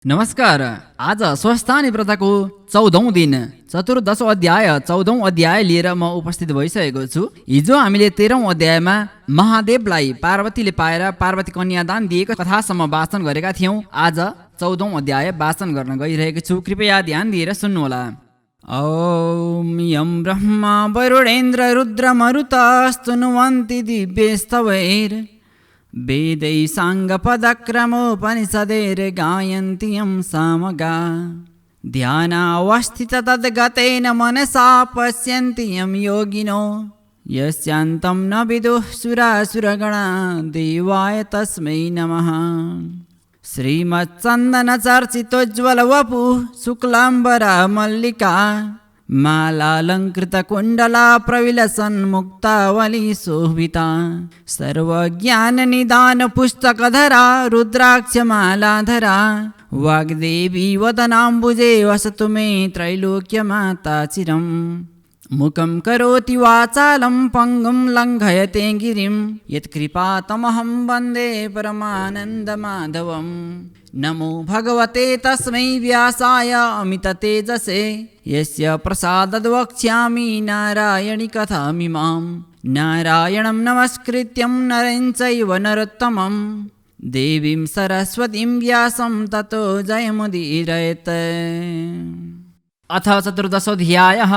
नमस्कार। आज स्वस्थानी व्रतको 14औं दिन चतुर्दश अध्याय 14औं अध्याय लिएर म उपस्थित भइसकेको छु। हिजो हामीले 13औं अध्यायमा महादेवलाई पार्वतीले पाएर पार्वती कन्यादान दिएको कथासम्म वाचन गरेका थियौं। आज 14औं अध्याय वाचन गर्न गइरहेको छु। कृपया ध्यान दिएर सुन्नुहोला। ॐ यं ब्रह्मा वरुणेन्द्र रुद्र मरुतस्तुनुवन्ति दिव्यस्तवैर् वेदै साङ्गपदक्रमोपनिषदैर् गायन्ति यं सामगा ध्यानावस्थित तद्गतेन मनसा पश्यन्ति यं योगिनो यस्यान्तं न विदुः सुरासुरगणा देवाय तस्मै नमः। श्रीमच्चन्दनचर्चितोज्ज्वलवपुः शुक्लाम्बरा मल्लिका मालालङ्कृतकुण्डला प्रविलसन्मुक्तावली शोभिता सर्वज्ञाननिदानपुस्तकधरा रुद्राक्षमालाधरा वाग्देवी वदनाम्बुजे वसतु मे त्रैलोक्यमाता चिरम्। मुखं करोति वाचालं पङ्गुं लङ्घयते गिरिं यत्कृपातमहं वन्दे परमानन्दमाधवम्। नमो भगवते तस्मै व्यासाय अमिततेजसे यस्य प्रसादाद् वक्ष्यामि नारायणी कथामिमाम्। नारायणं नमस्कृत्यं नरं चैव नरोत्तमं देवीं सरस्वतीं व्यासं ततो जयमुदीरयेत्। अथ चतुर्दशोऽध्यायः।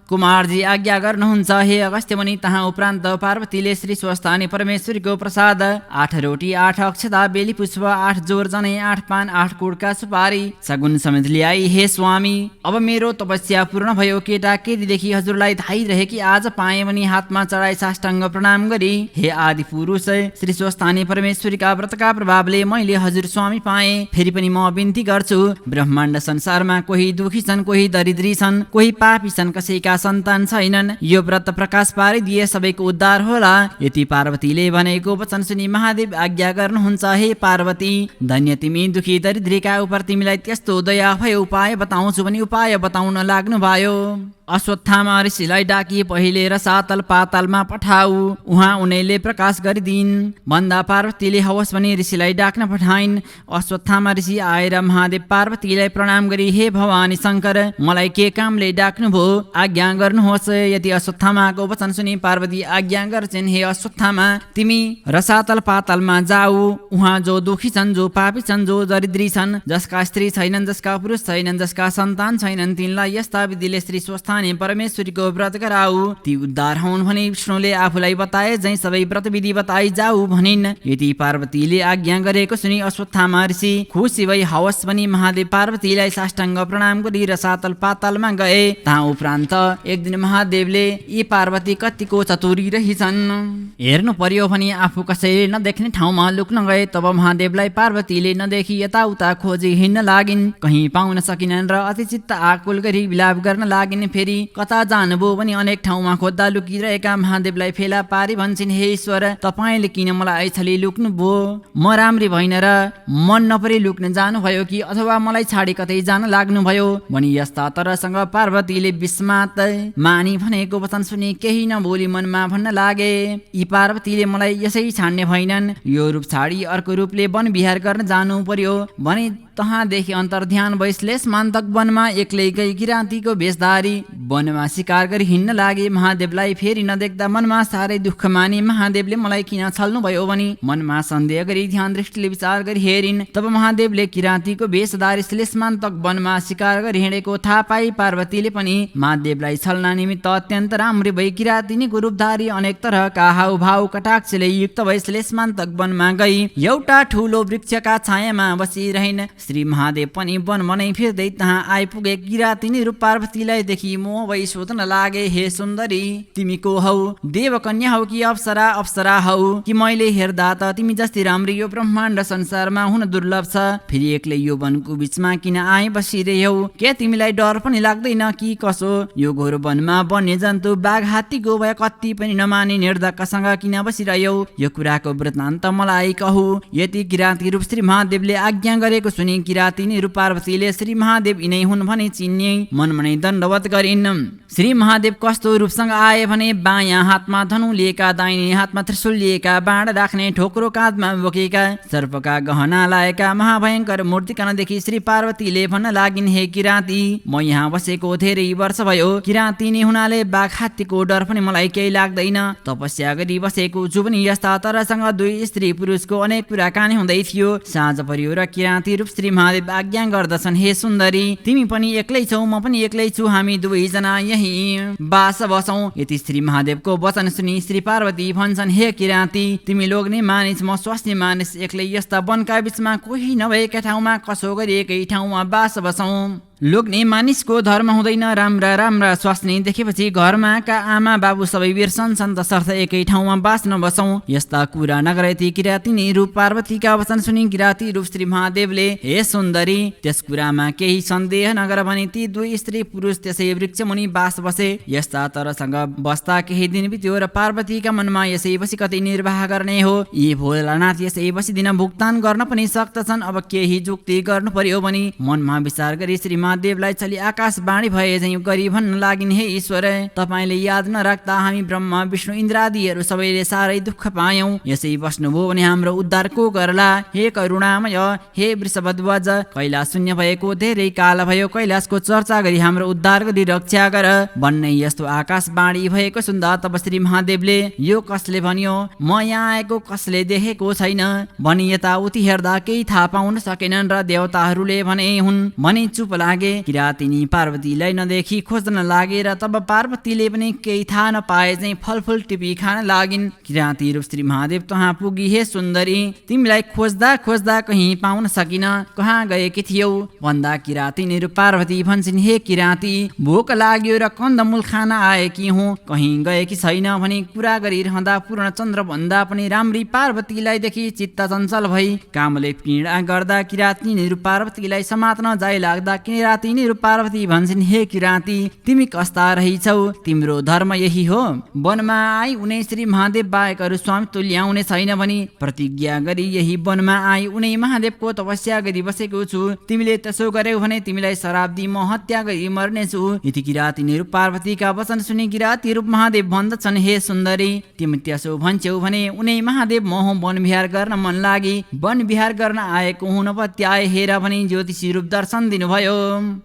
कुमारजी आज्ञा गर्नुहुन्छ हे अगस्त्य मुनि। तहाँ उपरान्त पार्वतीले श्री स्वस्थानी परमेश्वरीको प्रसाद 8 रोटी 8 अक्षता बेली पुष्प 8 जोर जनै 8 पान 8 कुडका सुपारी सगुन समेत ल्याई। हे स्वामी, अब मेरो तपस्या पूर्ण भयो। केटा केटीदेखि हजुरलाई थाहै रहे कि आज पाएँ भने हातमा चढाई साष्टाङ्ग प्रणाम गरी हे आदि पुरुष श्री स्वस्थानी परमेश्वरीका व्रतका प्रभावले मैले हजुर स्वामी पाएँ। फेरि पनि म बिन्ती गर्छु, ब्रह्माण्ड संसारमा कोही दुखी छन्, कोही दरिद्री छन्, कोही पापी छन्, कसैका सन्तान छैनन्। यो व्रत प्रकाश पारिदिए सबैको उद्धार होला। यति पार्वतीले भनेको वचन सुनि महादेव आज्ञा गर्नुहुन्छ। हे पार्वती, धन्य तिमी दुखी दरिद्रीका उप तिमीलाई त्यस्तो दया भयो। उपाय बताउँछु भने उपाय बताउन लाग्नु भयो। अश्वत्थामा ऋषिलाई डाकी पहिले रसातल पातालमा पठाऊ, उहाँ उनैले प्रकाश गरिदिन् भन्दा पार्वतीले हवस् भने ऋषिलाई डाक्न पठाइन्। अश्वत्थामा ऋषि आएर महादेव पार्वतीलाई प्रणाम गरी हे भवानी शङ्कर, मलाई के कामले डाक्नुभयो, आज्ञा गर्नुहोस्। यति अश्वत्थामाको वचन सुनि पार्वती आज्ञा गर्छिन्। हे अश्वत्थामा, तिमी रसातल पातालमा जाऊ। उहाँ जो दुखी छन्, जो पापी छन्, जो दरिद्री छन्, जसका स्त्री छैनन्, जसका पुरुष छैनन्, जसका सन्तान छैनन्, तिनलाई यस्ता विधिले श्री स्वस्थानी परमेश्वरीको व्रत गराऊ। ती उद्धार हुन् भनी विष्णुले आफूलाई बताए झै सबै व्रत विधि बताई जाऊ भनिन्। यति पार्वतीले आज्ञा गरेको सुनि अश्वत्थामा ऋषि खुसी भई हवस् भनी महादेव पार्वतीलाई साष्टाङ्ग प्रणाम गरी रसातल पातालमा गए। तहाँ उपरान्त एक दिन महादेवले यी पार्वती कतिको चतुरी रहिछन् हेर्नु पर्यो भनी आफू कसैले नदेख्ने ठाउँमा लुक्न गए। तब महादेवलाई पार्वतीले नदेखि यताउता खोजी हिँड्न लागिन्, कहीँ पाउन सकिनन् र अति चित्त आकुल गरी विलाप गर्न लागिन्। फेरि कता जानुभयो भने अनेक ठाउँमा खोज्दा लुकिरहेका महादेवलाई फेला पारी भन्छन्, हे ईश्वर, तपाईँले किन मलाई ऐछली लुक्नुभयो? म राम्री भइन र मन नपरी लुक्न जानुभयो कि अथवा मलाई छाडी कतै जान लाग्नुभयो भनी यस्ता तरसँग पार्वतीले विस्मात मानी भनेको वचन सुनि केही नबोली मनमा भन्न लागे, यी पार्वतीले मलाई यसै छाड्ने भएनन्, यो रूप छाडी अर्को रूपले वन विहार गर्न जानु पर्यो भने तहाँदेखि अन्तर्ध्यान भई श्लेषमान्तक वनमा एक्लै गई किराँतीको भेषधारी वनमा शिकार गरी हिँड्न लागे। महादेवलाई फेरि नदेख्दा मनमा साह्रै दुःख माने। महादेवले मलाई किन छल्नु भयो भनी मनमा सन्देह गरी ध्यान दृष्टिले विचार गरी हेरिन्। तब महादेवले किराँतीको भेषधारी श्लेषमान्तक वनमा शिकार गरी हिँडेको थाहा पाई पार्वतीले पनि महादेवलाई छल्न निमित्त अत्यन्त राम्री भई किराँतिनीको रूपधारी अनेक तरहका हाउभाउ कटाक्षले युक्त भई श्लेषमान्तक वनमा गई एउटा ठुलो वृक्षका छायामा बसिरहिन्। श्री महादेव पनि वन मनै फिर्दै तहाँ आइपुगे। किराँतिनी रूप पार्वतीलाई देखि मोह भई सोध्न लागे, हे सुन्दरी, तिमी को हौ? देवकन्या हौ कि अप्सरा? अप्सरा हौ कि मैले हेर्दा त तिमी जस्तै राम्री यो ब्रह्माण्ड संसारमा हुन दुर्लभ छ। फेरि एक्लै यो वनको बीचमा किन आइ बसिरह्यौ? के तिमीलाई डर पनि लाग्दैन कि कसो? यो घोर वनमा वन्य जन्तु बाघ हात्तीको भए कति पनि नमाने निर्धक्कसँग किन बसिरह्यौ? यो कुराको वृत्तान्त मलाई कहू। यति किराँती रूप श्री महादेवले आज्ञा गरेको सुनि सुनि किराँती रूप पार्वतीले श्री महादेव यिनै हुन् भने चिन्ने मनमनै दण्डवत गरिन्। श्री महादेव कस्तो रूपसँग आए भने बायाँ हातमा धनु लिएका, दाहिने हातमा त्रिशूल लिएका, बाण राख्ने ठोक्रो काँधमा बोकेका, सर्पका गहना लाएका महाभयंकर मूर्तिकन देखि श्री पार्वतीले भन्न लागिन्, हे किराँती, म यहाँ बसेको धेरै वर्ष भयो। किराँती नै हुनाले बाघ हात्तीको डर पनि मलाई केही लाग्दैन। तपस्या गरी बसेको छु पनि यस्ता तरसँग दुई स्त्री पुरुषको अनेक कुराकानी हुँदै थियो। साँझ परियो र किराँती रूप श्री महादेव आज्ञा गर्दछन्, हे सुन्दरी, तिमी पनि एक्लै छौ, म पनि एक्लै छु, हामी दुवैजना यही बास बसौं। यति श्री महादेवको वचन सुनि श्री पार्वती भन्छन्, हे किराँती, तिमी लोग्ने मानिस, म स्वास्नी मानिस, एक्लै यस्ता वनका बीचमा कोही नभएका ठाउँमा कसो गरी एकै ठाउँमा बास बसौं। लोग्ने मानिसको धर्म हुँदैन। राम्रा राम्रा स्वास्नी देखेपछि घरमा का आमा बाबु सबै बिर्सन्छन्, तसर्थ एकै ठाउँमा बाँच्न बसौं। यस्ता कुरा नगरेती किराँती रूप पार्वतीका वचन सुनि किराँती रूप श्री महादेवले, हे सुन्दरी, त्यस कुरामा केही सन्देह नगर भने ती दुई स्त्री पुरुष त्यसै वृक्ष मुनि बास बसे। यस्ता तरसँग बस्दा केही दिन बित्यो र पार्वतीका मनमा यसै बसी कतै निर्वाह गर्ने हो, यी भोलानाथ यसै बसी दिन भुक्तान गर्न पनि सक्दछन्, अब केही जुक्ति गर्नु पर्यो भने मनमा विचार गरी श्री महादेवलाई चली आकाशवाणी भए झैं गरी भन्न लागिन्, हे ईश्वर, तपाईले याद नराख्दा हामी ब्रह्मा विष्णु इन्द्रादिहरू सबैले साह्रै दुःख पायौं। यसै बस्नुभयो भने हाम्रो उद्धारको गर्ला। हे करुणामय, हे वृषभध्वज, कैलाश शून्य भएको धेरै काल भयो, कैलाशको चर्चा गरी हाम्रो उद्धार गरी रक्षा गर भन्ने यस्तो आकाशवाणी भएको सुन्दा तब श्री महादेवले, यो कसले भन्यो, म यहाँ आएको कसले देखेको छैन भनी यताउति हेर्दा केही थाहा पाउन सकेनन् र देवताहरूले भने हुन् भनी चुप लागे। किराँती पार्वतीलाई नदेखि खोज्न लागे र तब पार्वतीले पनि केही थाहा नपाए चाहिँ फलफुल टिपी खान लागिन्। किराँती रूप श्री महादेव तहाँ पुगी, हे सुन्दरी, तिमीलाई खोज्दा खोज्दा कहीँ पाउन सकिन, कहाँ गएकी थियौ भन्दा किराँती रूप पार्वती भन्छन्, हे किराँती, भोक लाग्यो र कन्दमूल खान आएकी हुँ, कहीँ गएकी छैन भनी कुरा गरिरहँदा पूर्णचन्द्र भन्दा पनि राम्री पार्वतीलाई देखि चित्त चञ्चल भई कामले पीडा गर्दा किराँती रूप पार्वतीलाई समात्न जाइ लाग्दा किराँती रूप पार्वती भन्छन्, हे किराँती, तिमी कस्ता रहिछौ, तिम्रो धर्म यही हो, वनमा आई उनै श्री महादेव बाहेक अरू स्वामी तुल्याउने छैन भनी प्रतिज्ञा गरी यही वनमा आई उनै महादेवको तपस्या गरी बसेको छु, तिमीले त्यसो गर्यौ भने तिमीलाई श्राप दिई म हत्या गरी मर्नेछु। यति किराँती रूप पार्वतीका वचन सुनि किराँती रूप महादेव भन्दछन्, हे सुन्दरी, तिमी त्यसो भन्छौ भने उनै महादेव म वन विहार गर्न मन लागि वन विहार गर्न आएको हुन पत्याए हेर भनी ज्योतिषी रूप दर्शन दिनुभयो।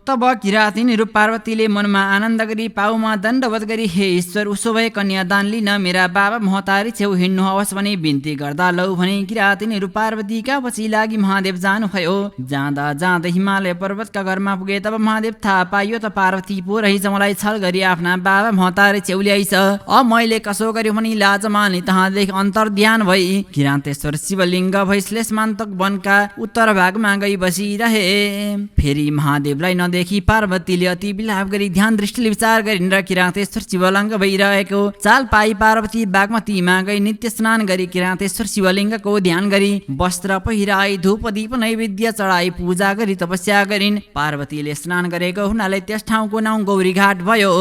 तब किराँती रूप पार्वतीले मनमा आनन्द गरी पाउमा दण्डवत गरी, हे ईश्वर, उसो भए कन्यादान लिन मेरा बाबा महतारी छेउ हिँड्नु होस् भने बिन्ती गर्दा लौ भने किराँती रूप पार्वतीका पछि लागि महादेव जानुभयो। जाँदा जाँदै हिमालय पर्वतका घरमा पुगे तब महादेव थाहा पाइयो त पार्वती पो रहेछ, मलाई छल गरी आफ्ना बाबा महतारी छेउ ल्याइछ। अब मैले कसो गर्यो भनी लाज मानि तहाँदेखि अन्तर्ध्यान भई किराँतेश्वर शिवलिङ्ग भई श्लेषमान्तक वनका उत्तर भागमा गई बसिरहे। फेरि महादेवलाई नदेखि पार्वतीले अति विलाप गरी ध्यान दृष्टिले विचार गरिन् र किराँतेश्वर शिवलिङ्ग भइरहेको चाल पाई पार्वती बागमतीमा गई नित्य स्नान गरी किराँतेश्वर शिवलिङ्गको ध्यान गरी वस्त्र पहिराई धूप दीप नैवेद्य चढाई पूजा गरी तपस्या गरिन्। पार्वतीले स्नान गरेको हुनाले त्यस ठाउँको नाउँ गौरीघाट भयो।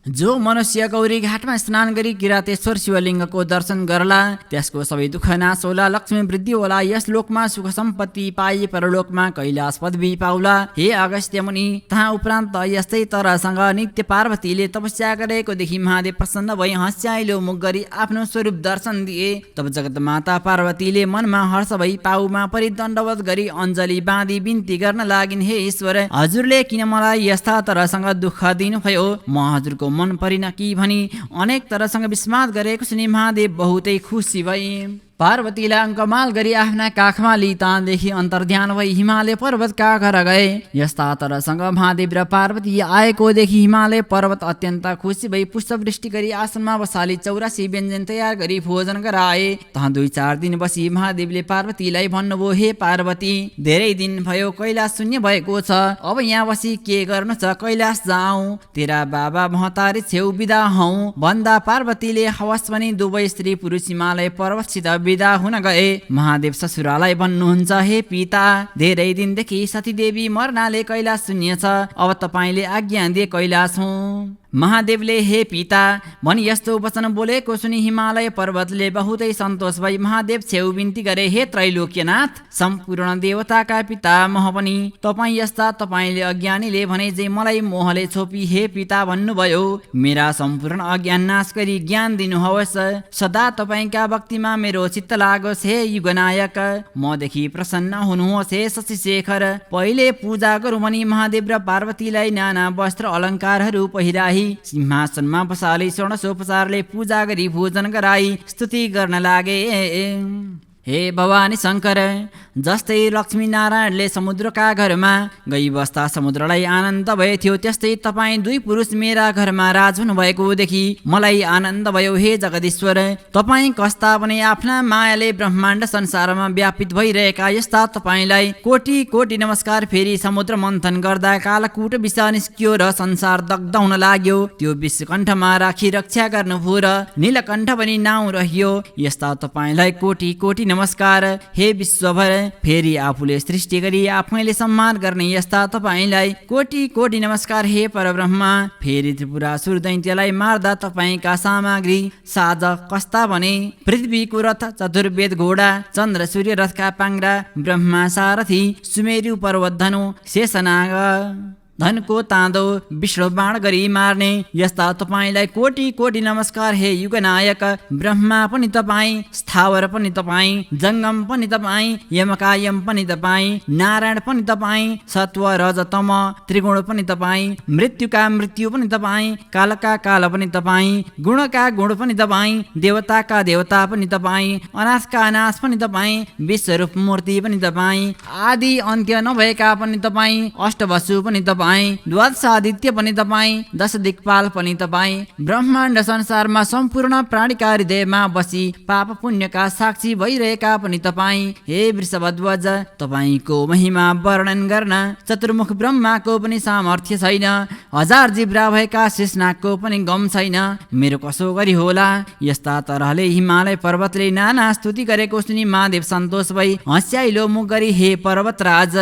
जो मनुष्य गौरी घाटमा स्नान गरी किराँतेश्वर शिवलिङ्गको दर्शन गर्ला त्यसको सबै दुःख नाश होला, लक्ष्मी वृद्धि होला, यस लोकमा सुख सम्पत्ति पाई परलोकमा कैलाश पदवी पाउला। हे अगस्त्य मुनि, तहाँ उपरान्त यस्तै तरसँग नित्य पार्वतीले तपस्या गरेको देखि महादेव प्रसन्न भई हँस्याइलो मुख गरी आफ्नो स्वरूप दर्शन दिए। तब जगत माता पार्वतीले मनमा हर्ष भई पाउमा परि दण्डवत गरी अञ्जली बाँधी बिन्ती गर्न लागिन्, हे ईश्वर, हजुरले किन मलाई यस्ता तरसँग दुःख दिनुभयो, म हजुरको मन परिन कि भनी अनेक तरसँग विस्मात गरेको सुनि महादेव बहुतै खुसी भई पार्वतीलाई अङ्कमाल गरी आफ्ना काखमा लिई तादेखि अन्तर्ध्यान भई हिमालय पर्वत काखर गए। यस्ता तरसँग महादेव र पार्वती आएको देखि हिमालय पर्वत अत्यन्त खुसी भई पुष्पवृष्टि गरी आसनमा बसाली 84 व्यञ्जन तयार गरी भोजन गराए। तहाँ 2-4 दिन बसी महादेवले पार्वतीलाई भन्नुभयो, हे पार्वती, धेरै दिन भयो कैलाश शून्य भएको छ, अब यहाँ बसी के गर्नु छ, कैलाश जाऊ, तेरा बाबा महतारी छेउ बिदा हौ भन्दा पार्वतीले हवस् भनी दुवै स्त्री पुरुष हिमालय पर्वतसित विदा हुन गए। महादेव ससुरालाई भन्नुहुन्छ, हे पिता, धेरै दिनदेखि सतीदेवी मर्नाले कैलाश शून्य छ, अब तपाईले आज्ञा दिए कैलाश हुँ। महादेवले हे पिता भनी यस्तो वचन बोलेको सुनि हिमालय पर्वतले बहुतै सन्तोष भई महादेव छेउ बिन्ती गरे, हे त्रैलोक्यनाथ सम्पूर्ण देवताका पिता मह पनि तपाईँ यस्ता तपाईँले अज्ञानीले भने जे मलाई मोहले छोपी हे पिता भन्नुभयो, मेरा सम्पूर्ण अज्ञान नाश गरी ज्ञान दिनुहोस्। सदा तपाईँका भक्तिमा मेरो चित्त लागोस् हे युगनायक, मदेखि प्रसन्न हुनुहोस् हे शशिशेखर। पहिले पूजा गरौँ भनी महादेव र पार्वतीलाई नाना वस्त्र अलङ्कारहरू पहिराई सिंहासनमा बसाली षोडशोपचारले पूजा गरी भोजन गराई स्तुति गर्न लागे। हे भवानी शङ्कर, जस्तै लक्ष्मी नारायणले समुद्रका घरमा गई बस्दा समुद्रलाई आनन्द भए थियो, त्यस्तै तपाईँ दुई पुरुष मेरा घरमा राज हुनुभएको देखि मलाई आनन्द भयो। हे जगदीश्वर, तपाईँ कस्ता पनि आफ्ना मायाले ब्रह्माण्ड संसारमा व्यापित भइरहेका यस्ता तपाईँलाई कोटी कोटी नमस्कार। फेरि समुद्र मन्थन गर्दा कालकूट विष निस्कियो र संसार दग्ध हुन लाग्यो, त्यो विषकण्ठमा राखी रक्षा गर्नुभयो र नीलकण्ठ पनि नाउँ रहियो। यस्ता तपाईँलाई कोटी कोटी नमस्कार। हे विश्वभर, फेरि आफूले सृष्टि गरी आफैले सम्मान गर्ने यस्ता तपाईँलाई कोटी कोटी नमस्कार। हे परब्रह्मा, फेरि त्रिपुरासुर दैत्यलाई मार्दा तपाईँका सामग्री साज कस्ता भने पृथ्वीको रथ, चतुर्वेद घोडा, चन्द्र सूर्य रथका पाङ्ग्रा, ब्रह्मा सारथी, सुमेरु पर्वत धनु, शेषनाग धनको ताँदो, विष्णु बाण गरी मार्ने यस्ता तपाईँलाई कोटी कोटी नमस्कार। हे युगनायक, ब्रह्मा पनि तपाईँ, स्थावर पनि तपाईँ, जङ्गम पनि तपाईँ, यमकायम पनि तपाईँ, नारायण पनि तपाईँ, सत्व रज तम त्रिगुण पनि तपाईँ, मृत्युका मृत्यु पनि तपाईँ, कालका काल पनि तपाईँ, गुणका गुण पनि तपाईँ, देवताका देवता पनि तपाईँ, अनाथका अनाथ पनि तपाईँ, विश्वरूप मूर्ति पनि तपाईँ, आदि अन्त्य नभएका पनि तपाईँ, अष्टवसु पनि तपाईँ, द्वादशादित्य पनि तपाईँ, दश दिक्पाल पनि तपाईँ, ब्रह्माण्ड संसारमा सम्पूर्ण प्राणीका हृदयमा बसी पाप पुण्यका साक्षी भइरहेका पनि तपाईँ। हे वृषभध्वज, तपाईँको महिमा वर्णन गर्न चतुर्मुख ब्रह्माको पनि सामर्थ्य छैन, हजार जिब्रा भएका शेषनागको पनि गम छैन, मेरो कसो गरी होला। यस्ता तरहले हिमालय पर्वतले नाना स्तुति गरेको सुनि महादेव सन्तोष भई हँस्याइलो मुख गरी, हे पर्वतराज,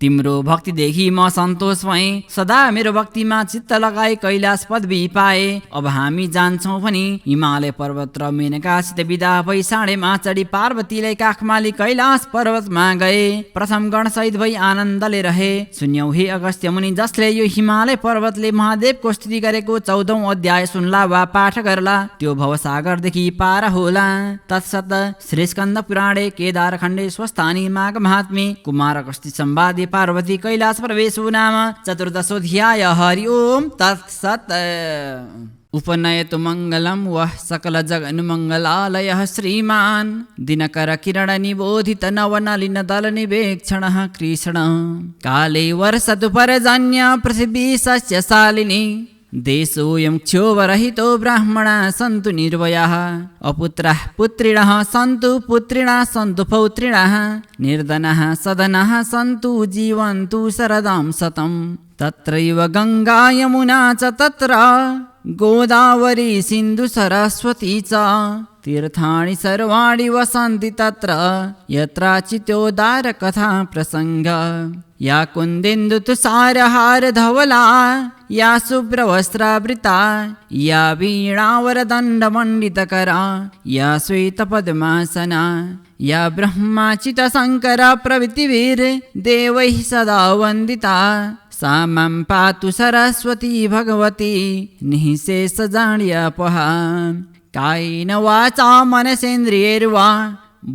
तिम्रो भक्तिदेखि म सन्तोष भएँ, सदा मेरो भक्तिमा चित्त लगाए कैलाश पदवी पाए। अब हामी जान्छौँ भनी हिमालय पर्वत र मेनकासित बिदा भई साँडेमा चढी पार्वतीलाई काखमा लि कैलाश पर्वतमा गए। प्रथम गणसहित भई आनन्दले रहे। सुन्यौ हे अगस्त्य मुनि, जसले यो हिमालय पर्वतले महादेवको स्तुति गरेको 14औं अध्याय सुन्ला वा पाठ गर्ला त्यो भवसागरदेखि पार होला। तत्सत श्री स्कन्द पुराणे केदारखण्डे स्वस्थानी माघ महात्म्ये कुमारकस्ति संवादे पार्वती कैलाश प्रवेशो नाम चतुर्दशोऽध्याय। हरि ओम तत्सत्। उपनयतु मङ्गलं वः सकल जगन्मङ्गलालयः श्रीमान् दिनकर किरण निबोधित नवनलिन दल निवेक्षणः कृष्ण काले वर्षतु पर्जन्य पृथिवी सस्यशालिनी देशोऽयं क्षोभरहितो ब्राह्मणाः सन्तु निर्भयाः अपुत्राः पुत्रिणः सन्तु पुत्रिणः सन्तु पौत्रिणः निर्धनाः सदनाः सन्तु जीवन्तु शरदां शतं तत्रैव गङ्गा यमुना च तत्र गोदावरी सिन्धु सरस्वती च तीर्थाणि सर्वाणि वसन्ति तत्र यत्राचित्योदार कथा प्रसङ्ग या कुन्देन्दु तुषारहार धवला या शुभ्रवस्त्रावृता या वीणावरदण्डमण्डितकरा या श्वेतपद्मासना या ब्रह्माच्युतशङ्कर प्रभृतिभिर् देवैः सदा वन्दिता सा मां पातु सरस्वती भगवती निःशेषजाड्यापहा कायेन वाचा मनसेन्द्रियैर्वा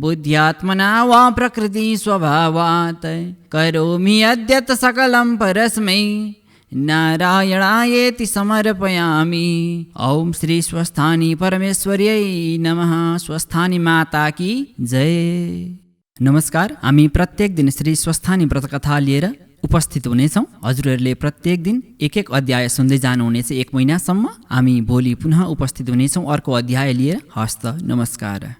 बुद्ध्यात्मना वा प्रकृति स्वभावात् करोमि यद्यत् सकलं परस्मै नारायणायेति समर्पयामि। ओम श्री स्वस्थानी परमेश्वर्यै नमः। स्वस्थानी माता की जय। नमस्कार, हामी प्रत्येक दिन श्री स्वस्थानी व्रतकथा लिएर उपस्थित हुनेछौँ। हजुरहरूले प्रत्येक दिन एक एक अध्याय सुन्दै जानुहुनेछ 1 महिनासम्म। हामी भोलि पुनः उपस्थित हुनेछौँ अर्को अध्याय लिएर। हस्त नमस्कार।